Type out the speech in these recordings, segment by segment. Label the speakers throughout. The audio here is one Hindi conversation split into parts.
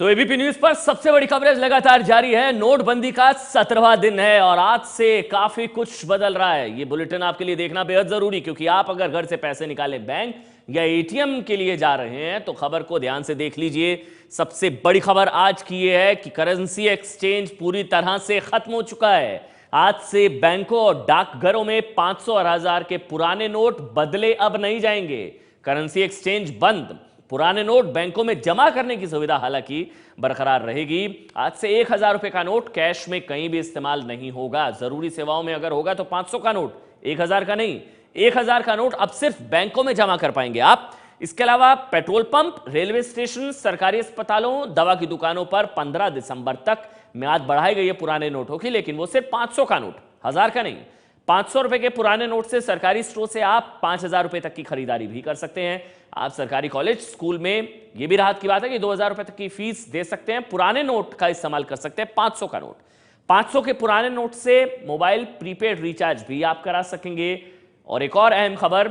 Speaker 1: तो एबीपी न्यूज पर सबसे बड़ी कवरेज लगातार जारी है। नोटबंदी का 17वां दिन है और आज से काफी कुछ बदल रहा है। ये बुलेटिन आपके लिए देखना बेहद जरूरी, क्योंकि आप अगर घर से पैसे निकाले बैंक या एटीएम के लिए जा रहे हैं तो खबर को ध्यान से देख लीजिए। सबसे बड़ी खबर आज की ये है कि करेंसी एक्सचेंज पूरी तरह से खत्म हो चुका है। आज से बैंकों और डाकघरों में 500 और 1000 के पुराने नोट बदले अब नहीं जाएंगे। करेंसी एक्सचेंज बंद, पुराने नोट बैंकों में जमा करने की सुविधा हालांकि बरकरार रहेगी। आज से 1000 रुपए का नोट कैश में कहीं भी इस्तेमाल नहीं होगा। जरूरी सेवाओं में अगर होगा तो 500 का नोट, 1000 का नहीं। 1000 का नोट अब सिर्फ बैंकों में जमा कर पाएंगे आप। इसके अलावा पेट्रोल पंप, रेलवे स्टेशन, सरकारी अस्पतालों, दवा की दुकानों पर 15 दिसंबर तक म्याद बढ़ाई गई है पुराने नोटों की, लेकिन वो सिर्फ 500 का नोट, 1000 का नहीं। 500 रुपए के पुराने नोट से सरकारी स्टोर से आप 5000 रुपए तक की खरीदारी भी कर सकते हैं। आप सरकारी कॉलेज, स्कूल में यह भी राहत की बात है कि 2000 रुपए तक की फीस दे सकते हैं। पुराने नोट का इस्तेमाल कर सकते हैं। 500 का नोट, 500 के पुराने नोट से मोबाइल प्रीपेड रिचार्ज भी आप करा सकेंगे। और एक और अहम खबर,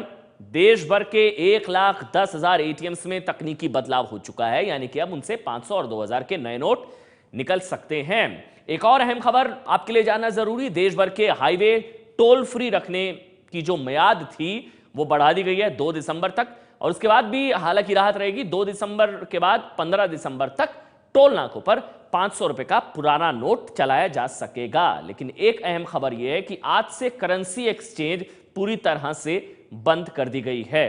Speaker 1: देश भर के 1,10,000 एटीएम्स में तकनीकी बदलाव हो चुका है, यानी कि अब उनसे 500 और 2000 के नए नोट निकल सकते हैं। एक और अहम खबर आपके लिए जानना जरूरी, देश भर के हाईवे टोल फ्री रखने की जो मियाद थी वो बढ़ा दी गई है 2 दिसंबर तक, और उसके बाद भी हालांकि राहत रहेगी। 2 दिसंबर के बाद 15 दिसंबर तक टोल नाकों पर 500 रुपए का पुराना नोट चलाया जा सकेगा। लेकिन एक अहम खबर यह है कि आज से करेंसी एक्सचेंज पूरी तरह से बंद कर दी गई है।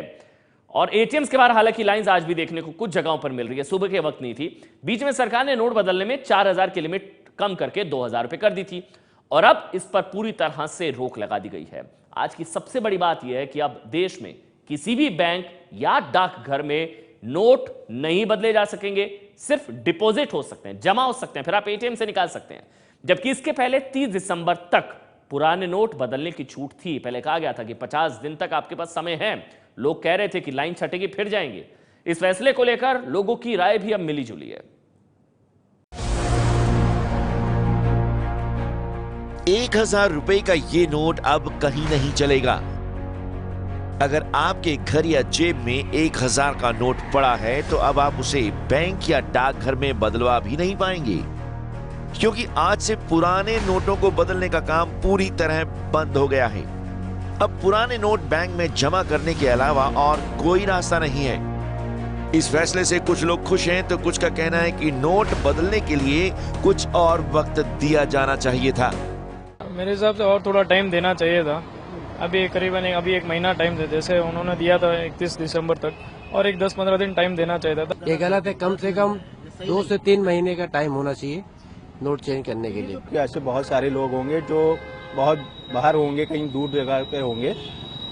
Speaker 1: और एटीएम्स के बाहर हालांकि लाइंस आज भी देखने को कुछ जगहों पर मिल रही है। सुबह के वक्त नहीं थी। बीच में सरकार ने नोट बदलने में 4000 की लिमिट कम करके 2000 रुपए कर दी थी, और अब इस पर पूरी तरह से रोक लगा दी गई है। आज की सबसे बड़ी बात यह है कि अब देश में किसी भी बैंक या डाकघर में नोट नहीं बदले जा सकेंगे, सिर्फ डिपॉजिट हो सकते हैं, जमा हो सकते हैं, फिर आप एटीएम से निकाल सकते हैं। जबकि इसके पहले 30 दिसंबर तक पुराने नोट बदलने की छूट थी। पहले कहा गया था कि 50 दिन तक आपके पास समय है। लोग कह रहे थे कि लाइन छटेगी फिर जाएंगे। इस फैसले को लेकर लोगों की राय भी अब मिली जुली है।
Speaker 2: 1000 रुपए का ये नोट अब कहीं नहीं चलेगा। अगर आपके घर या जेब में 1000 का नोट पड़ा है तो अब आप उसे बैंक या डाकघर में बदलवा भी नहीं पाएंगे, क्योंकि आज से पुराने नोटों को बदलने का काम पूरी तरह बंद हो गया है। अब पुराने नोट बैंक में जमा करने के अलावा और कोई रास्ता नहीं है। इस फैसले से कुछ लोग खुश हैं तो कुछ का कहना है कि नोट बदलने के लिए कुछ और वक्त दिया जाना चाहिए था।
Speaker 3: मेरे हिसाब से और थोड़ा टाइम देना चाहिए था। अभी करीबन अभी 1 महीना टाइम दे, जैसे उन्होंने दिया था 31 दिसंबर तक, और एक 10-15 दिन टाइम देना चाहिए था।
Speaker 4: ये गलत है। कम से कम 2 से 3 महीने का टाइम होना चाहिए नोट चेंज करने के लिए।
Speaker 5: ऐसे बहुत सारे लोग होंगे जो बहुत बाहर होंगे, कहीं दूर जगह पे होंगे,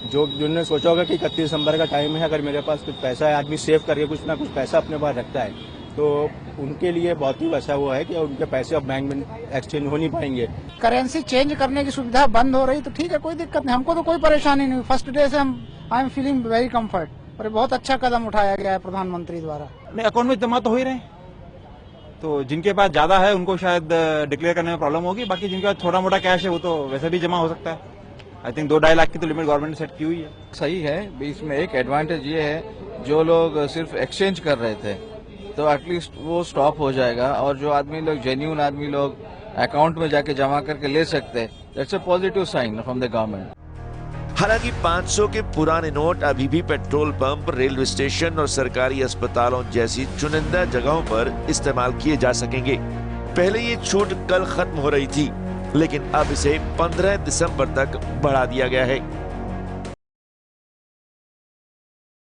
Speaker 5: जिन्होंने सोचा होगा कि 31 दिसंबर का टाइम है, अगर मेरे पास कुछ पैसा है, आदमी सेव करके कुछ ना कुछ पैसा अपने पास रखता है, तो उनके लिए बहुत ही वैसा हुआ है कि उनके पैसे अब बैंक में एक्सचेंज हो नहीं पाएंगे।
Speaker 6: करेंसी चेंज करने की सुविधा बंद हो रही तो ठीक है, कोई दिक्कत नहीं, हमको तो कोई परेशानी नहीं। फर्स्ट डे से I am feeling very comfort, और बहुत अच्छा कदम उठाया गया है प्रधानमंत्री द्वारा।
Speaker 7: नहीं, अकाउंट में जमा तो हो ही रहे, तो जिनके पास ज्यादा है उनको शायद डिक्लेयर करने में प्रॉब्लम होगी, बाकी जिनके पास थोड़ा मोटा कैश है वो तो वैसे भी जमा हो सकता है। आई थिंक 2-2.5 लाख की तो लिमिट गवर्नमेंट ने सेट की हुई है।
Speaker 8: सही है। इसमें एक एडवांटेज ये है, जो लोग सिर्फ एक्सचेंज कर रहे थे तो एटलीस्ट वो स्टॉप हो जाएगा, और जो आदमी लोग जेन्युइन आदमी लोग अकाउंट में जाके जमा करके ले सकते हैं, that's a positive sign from the government.
Speaker 2: हालांकि 500 के पुराने नोट अभी भी पेट्रोल पंप, रेलवे स्टेशन और सरकारी अस्पतालों जैसी चुनिंदा जगहों पर इस्तेमाल किए जा सकेंगे। पहले ये छूट कल खत्म हो रही थी, लेकिन अब इसे 15 दिसंबर तक बढ़ा दिया गया है।